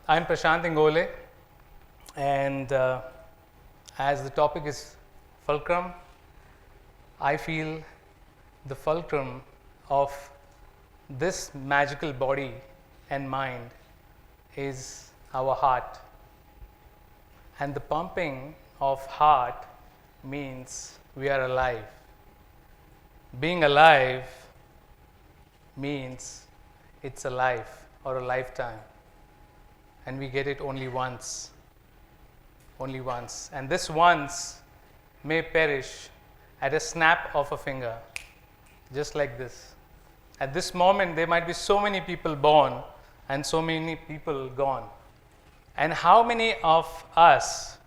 I'm Prashant, and as the topic is fulcrum, I feel the fulcrum of this magical body and mind is our heart. And the pumping of heart means we are alive. Being alive means it's a life or a lifetime, and we get it only once. Only once. And this once may perish at a snap of a finger, just like this. At this moment, there might be so many people born and so many people gone. And how many of us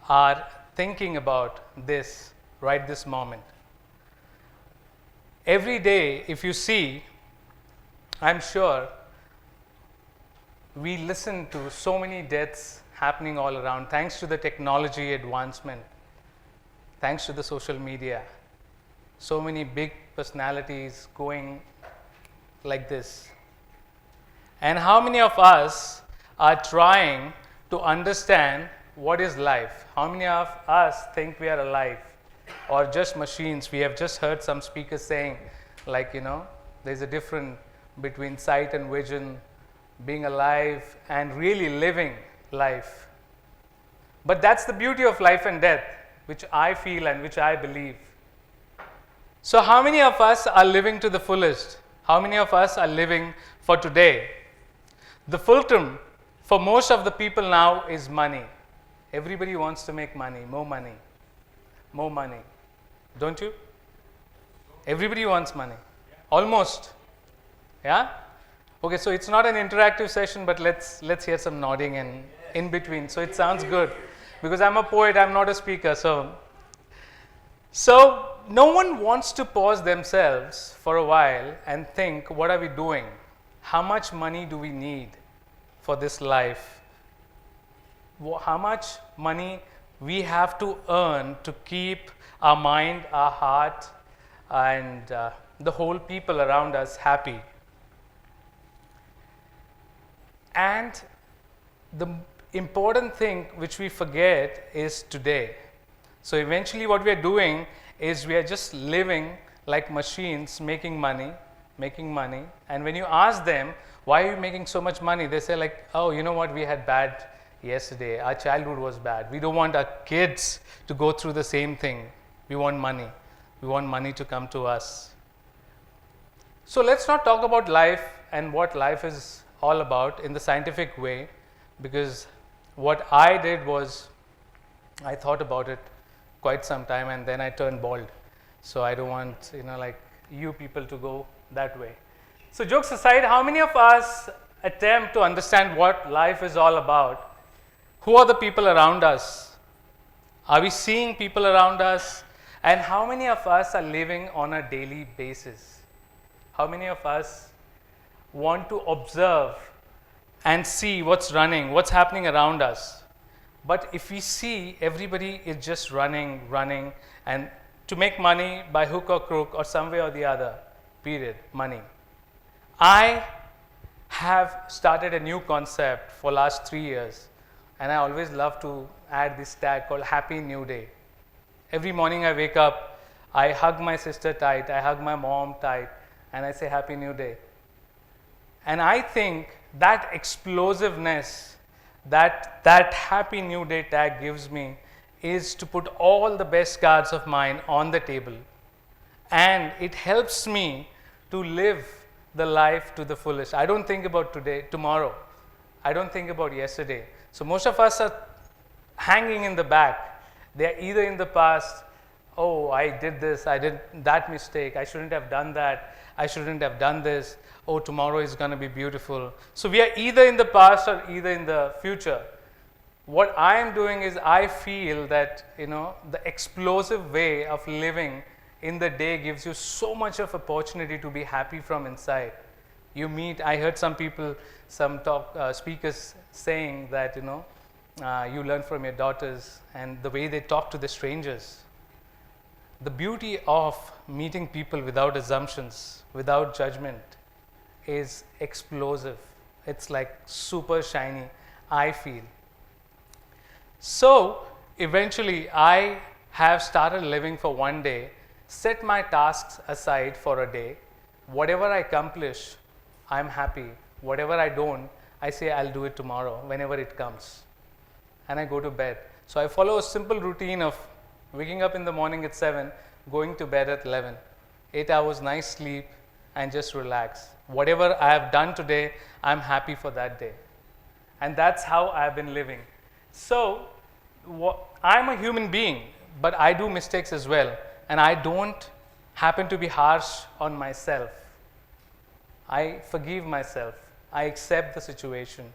are thinking about this right this moment? Every day, if you see, I'm sure we listen to so many deaths happening all around, thanks to the technology advancement, thanks to the social media. So many big personalities going like this. And how many of us are trying to understand what is life? How many of us think we are alive or just machines? We have just heard some speakers saying, there's a difference between sight and vision, being alive and really living life. But that's the beauty of life and death, which I feel and which I believe. So how many of us are living to the fullest? How many of us are living for today? The fulcrum for most of the people now is money. Everybody wants to make money, more money, more money. Don't you? Everybody wants money. Almost. Yeah? Okay, so it's not an interactive session, but let's hear some nodding and in between. So it sounds good. Because I'm a poet, I'm not a speaker. So no one wants to pause themselves for a while and think, what are we doing? How much money do we need for this life? How much money we have to earn to keep our mind, our heart, and the whole people around us happy? And the important thing which we forget is today. So eventually what we are doing is we are just living like machines, making money. And when you ask them, why are you making so much money? They say oh, you know what, we had bad yesterday. Our childhood was bad. We don't want our kids to go through the same thing. We want money. We want money to come to us. So let's not talk about life and what life is all about in the scientific way, because what I did was I thought about it quite some time and then I turned bald. So I don't want you people to go that way. So jokes aside, how many of us attempt to understand what life is all about? Who are the people around us? Are we seeing people around us? And how many of us are living on a daily basis? How many of us want to observe and see what's running, what's happening around us? But if we see everybody is just running, and to make money by hook or crook or some way or the other, period, money. I have started a new concept for last 3 years, and I always love to add this tag called Happy New Day. Every morning I wake up, I hug my sister tight, I hug my mom tight, and I say Happy New Day. And I think that explosiveness that Happy New Day tag gives me is to put all the best cards of mine on the table. And it helps me to live the life to the fullest. I don't think about tomorrow. I don't think about yesterday. So most of us are hanging in the back. They are either in the past, oh, I did this, I did that mistake, I shouldn't have done that, I shouldn't have done this, oh, tomorrow is going to be beautiful. So we are either in the past or either in the future. What I am doing is I feel that, the explosive way of living in the day gives you so much of opportunity to be happy from inside. You meet, I heard some people, speakers saying that, you learn from your daughters and the way they talk to the strangers. The beauty of meeting people without assumptions, without judgment, is explosive. It's like super shiny, I feel. So eventually I have started living for one day, set my tasks aside for a day. Whatever I accomplish, I'm happy. Whatever I don't, I say I'll do it tomorrow whenever it comes. And I go to bed. So I follow a simple routine of waking up in the morning at 7, going to bed at 11. 8 hours nice sleep and just relax. Whatever I have done today, I'm happy for that day. And that's how I've been living. So I'm a human being, but I do mistakes as well. And I don't happen to be harsh on myself. I forgive myself. I accept the situation.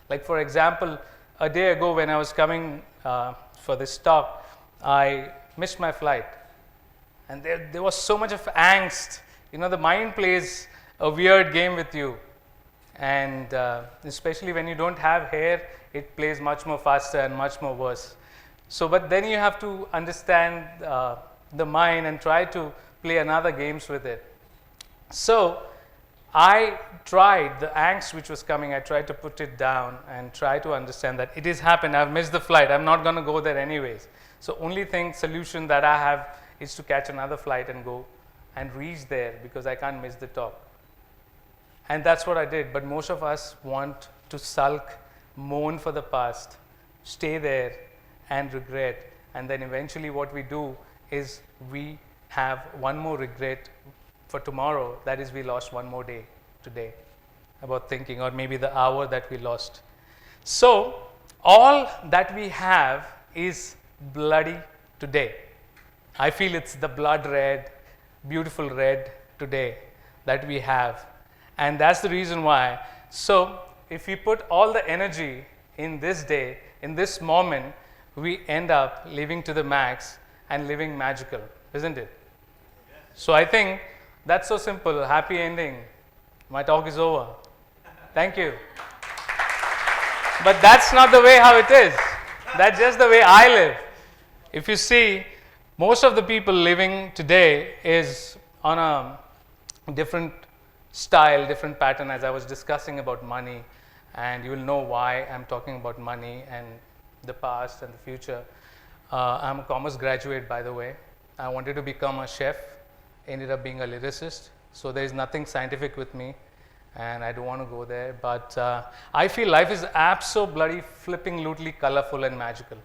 Like for example, a day ago when I was coming for this talk, I missed my flight. And there was so much of angst. You know, the mind plays a weird game with you. And especially when you don't have hair, it plays much more faster and much more worse. So, but then you have to understand the mind and try to play another games with it. So, I tried the angst which was coming, I tried to put it down and try to understand that it has happened, I've missed the flight, I'm not going to go there anyways. So, only solution that I have is to catch another flight and go and reach there because I can't miss the talk. And that's what I did. But most of us want to sulk, moan for the past, stay there and regret. And then eventually what we do is we have one more regret for tomorrow. That is, we lost one more day today about thinking, or maybe the hour that we lost. So all that we have is bloody today. I feel it's the blood red, beautiful red today that we have. And that's the reason why. So if we put all the energy in this day, in this moment, we end up living to the max and living magical, isn't it? Yes. So I think that's so simple. Happy ending. My talk is over. Thank you. But that's not the way how it is. That's just the way I live. If you see, most of the people living today is on a different style, different pattern, as I was discussing about money, and you will know why I'm talking about money and the past and the future. I'm a commerce graduate, by the way. I wanted to become a chef, ended up being a lyricist, so there is nothing scientific with me, and I don't want to go there, but I feel life is absolutely flipping lootly colorful and magical,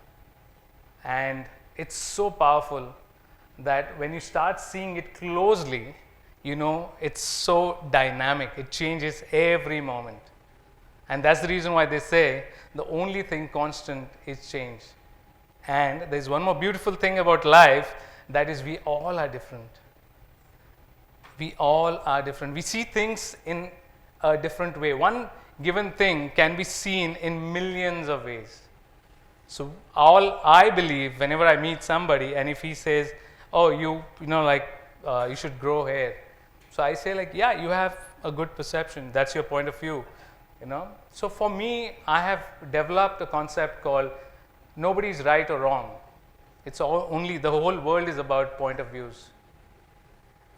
and it's so powerful that when you start seeing it closely, you know, it's so dynamic. It changes every moment. And that's the reason why they say the only thing constant is change. And there's one more beautiful thing about life, that is we all are different. We all are different. We see things in a different way. One given thing can be seen in millions of ways. So all I believe, whenever I meet somebody and if he says, oh, you know, like you should grow hair. So I say like, yeah, you have a good perception. That's your point of view, you know. So for me, I have developed a concept called nobody's right or wrong. It's all only, the whole world is about point of views.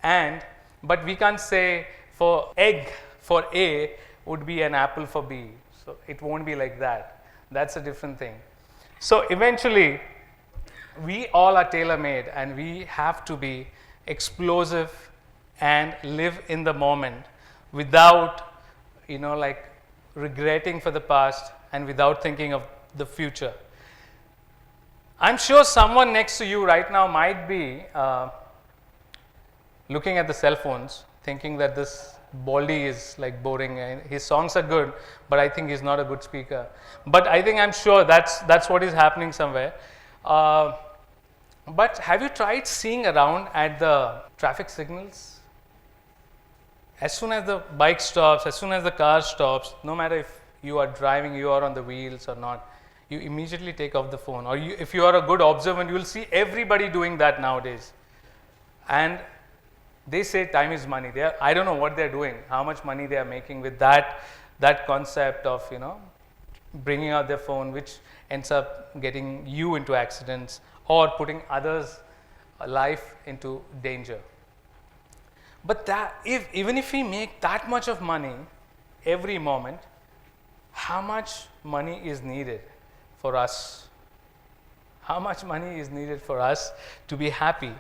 But we can't say for egg for A would be an apple for B. So it won't be like that. That's a different thing. So eventually, we all are tailor-made and we have to be explosive and live in the moment without, you know, like regretting for the past and without thinking of the future. I'm sure someone next to you right now might be looking at the cell phones, thinking that this Baldy is like boring and his songs are good, but I think he's not a good speaker. But I'm sure that's what is happening somewhere. But have you tried seeing around at the traffic signals? As soon as the bike stops, as soon as the car stops, no matter if you are driving, you are on the wheels or not, you immediately take off the phone. Or if you are a good observant, you will see everybody doing that nowadays. And they say time is money. I don't know what they're doing, how much money they are making with that concept of, you know, bringing out their phone, which ends up getting you into accidents or putting others' life into danger. But even if we make that much of money every moment, how much money is needed for us? How much money is needed for us to be happy?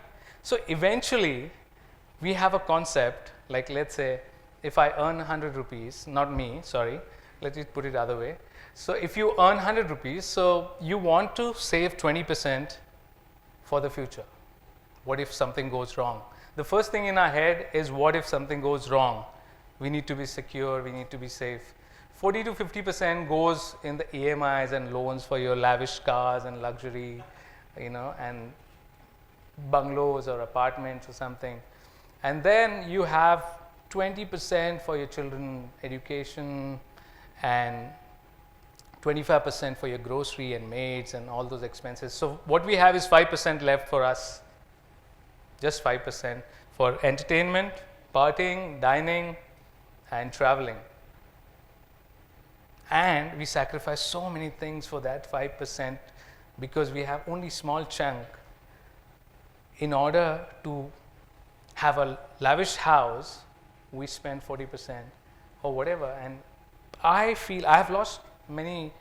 So eventually, we have a concept, like let's say, if I earn 100 rupees, not me, sorry, let me put it other way. So if you earn 100 rupees, so you want to save 20% for the future. What if something goes wrong? The first thing in our head is, what if something goes wrong? We need to be secure, we need to be safe. 40 to 50% goes in the EMIs and loans for your lavish cars and luxury, and bungalows or apartments or something. And then you have 20% for your children education, and 25% for your grocery and maids and all those expenses. So what we have is 5% left for us, just 5% for entertainment, partying, dining, and traveling. And we sacrifice so many things for that 5% because we have only small chunk. In order to have a lavish house, we spend 40% or whatever. And I feel I have lost many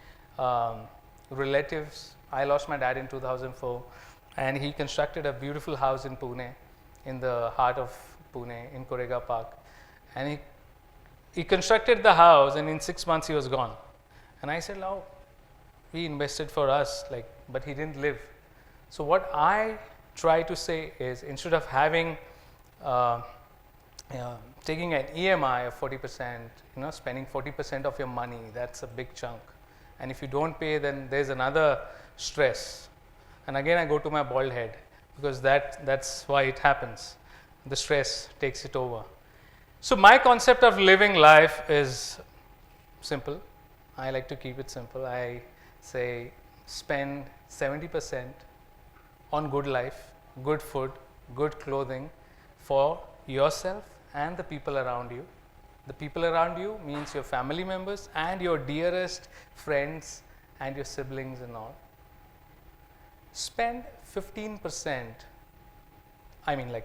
relatives. I lost my dad in 2004, and he constructed a beautiful house in Pune, in the heart of Pune, in Korega Park. And he constructed the house, and in 6 months he was gone. And I said, "Oh, he invested for us, but he didn't live." So what I try to say is, instead of having taking an EMI of 40%, spending 40% of your money, that's a big chunk. And if you don't pay, then there's another stress. And again, I go to my bald head, because that's why it happens. The stress takes it over. So my concept of living life is simple. I like to keep it simple. I say spend 70% on good life, good food, good clothing for yourself and the people around you. The people around you means your family members and your dearest friends and your siblings and all. Spend 15%,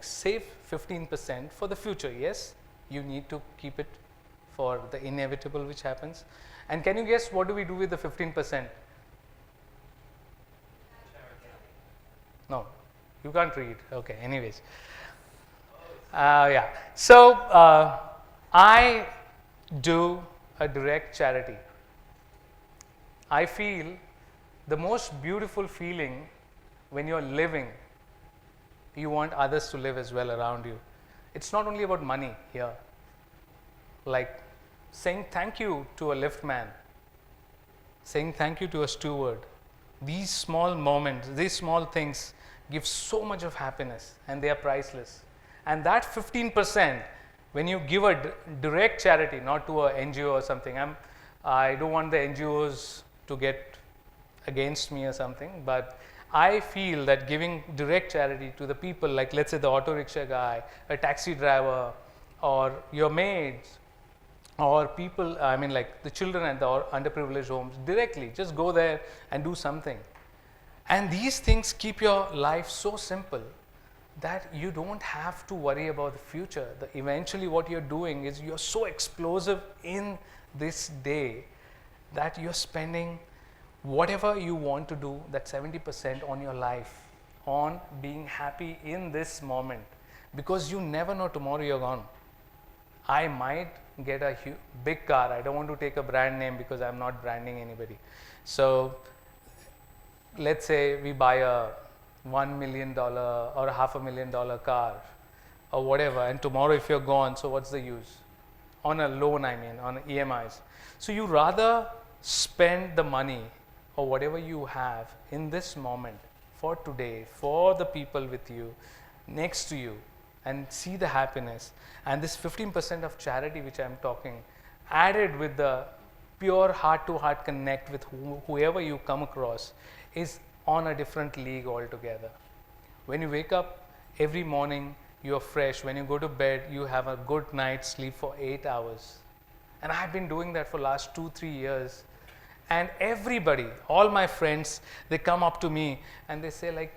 save 15% for the future. Yes, you need to keep it for the inevitable which happens. And can you guess what do we do with the 15%? No, you can't read. Okay, anyways. Yeah. So I do a direct charity. I feel the most beautiful feeling when you're living, you want others to live as well around you. It's not only about money here. Like saying thank you to a lift man, saying thank you to a steward. These small moments, these small things give so much of happiness, and they are priceless. And that 15%, when you give a direct charity, not to an NGO or something, I don't want the NGOs to get against me or something, but I feel that giving direct charity to the people, like let's say the auto rickshaw guy, a taxi driver, or your maids, or people, like the children at the underprivileged homes, directly, just go there and do something. And these things keep your life so simple that you don't have to worry about the future. Eventually what you're doing is you're so explosive in this day that you're spending whatever you want to do, that 70% on your life, on being happy in this moment, because you never know tomorrow you're gone. I might get a big car. I don't want to take a brand name because I'm not branding anybody. So let's say we buy a $1 million or a $500,000 car or whatever, and tomorrow if you're gone, so what's the use? On a loan, on EMIs. So you rather spend the money or whatever you have in this moment for today, for the people with you, next to you, and see the happiness. And this 15% of charity which I'm talking, added with the pure heart-to-heart connect with whoever you come across, is on a different league altogether. When you wake up every morning, you're fresh. When you go to bed, you have a good night's sleep for 8 hours. And I've been doing that for last 2-3 years. And everybody, all my friends, they come up to me and they say like,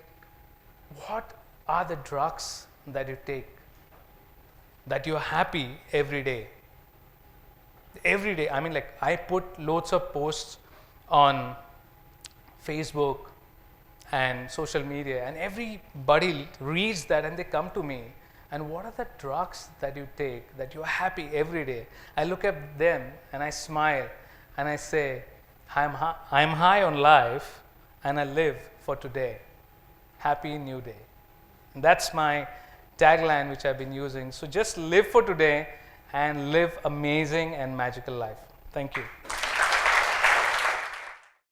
what are the drugs that you take that you're happy every day? every day. I mean, like, I put loads of posts on Facebook and social media, and everybody reads that and they come to me. And what are the drugs that you take that you're happy every day? I look at them and I smile and I say, I'm high on life and I live for today. Happy New Day. And that's my tagline which I've been using. So just live for today and live amazing and magical life. Thank you.